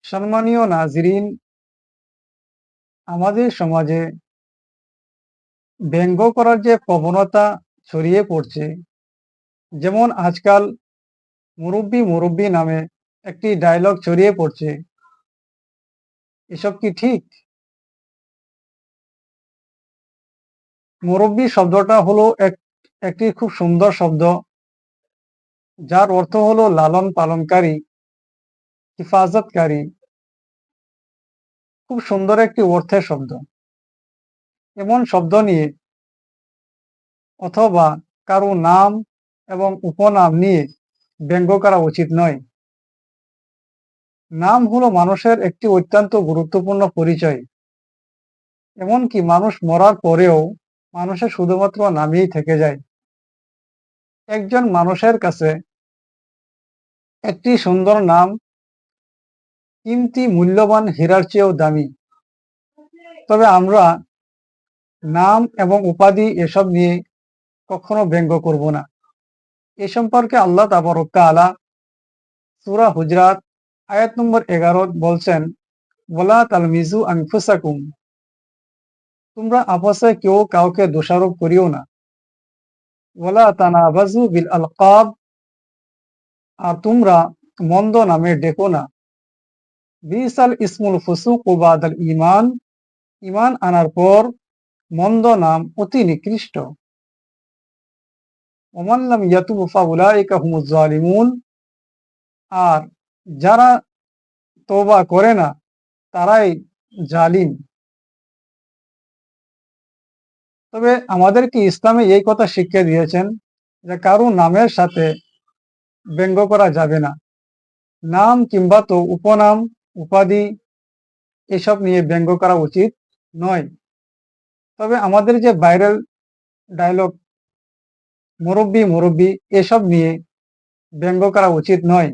সম্মানীয় নাজরিন, আমাদের সমাজে ব্যঙ্গ করার যে প্রবণতা ছড়িয়ে পড়ছে, যেমন আজকাল মুরব্বি মুরব্বি নামে একটি ডায়লগ ছড়িয়ে পড়ছে, এসব কি ঠিক? মুরব্বি শব্দটা হলো একটি খুব সুন্দর শব্দ, যার অর্থ হলো লালন পালনকারী, হিফাজতকারী। খুব সুন্দর একটি অর্থের শব্দ। এমন শব্দ নিয়ে অথবা কারো নাম এবং উপনাম নিয়ে ব্যঙ্গ করা উচিত নয়। নাম হলো মানুষের একটি অত্যন্ত গুরুত্বপূর্ণ পরিচয়। এমনকি মানুষ মরার পরেও মানুষের শুধুমাত্র নামেই থেকে যায়। একজন মানুষের কাছে একটি সুন্দর নাম কিমতি মূল্যবান হীরার চেয়েও দামি। তবে আমরা নাম এবং উপাধি এসব নিয়ে কখনো ব্যঙ্গ করব না। এ সম্পর্কে আল্লাহ তাবারক তাআলা সূরা হুজরাত আয়াত নম্বর 11 বলছেন, ওয়ালা তালমিজু আনফুসাকুম, তোমরা আপসে কেউ কাউকে দোষারোপ করিও না। ওয়ালা তানাবাজু বিল আলকাব, আর তোমরা মন্দ নামে ডেকো না। বিসাল ইসমুল ফুসুক বাদাল ঈমান, ঈমান আনার পর মন্দ নাম অতি নিকৃষ্ট। ওমান লাম ইয়াতুব ফাউলাইকা হুমুজ জালিমুন, আর যারা তওবা করে না তারাই জালিম। তবে আমাদেরকে ইসলামে এই কথা শিক্ষা দিয়েছেন যে কারো নামের সাথে ব্যঙ্গ করা যাবে না। নাম কিংবা তো উপনাম, উপাধি এসব নিয়ে ব্যঙ্গ করা উচিত নয়। তবে আমাদের যে ভাইরাল ডায়লগ মুরব্বি মুরব্বি এসব নিয়ে ব্যঙ্গ করা উচিত নয়।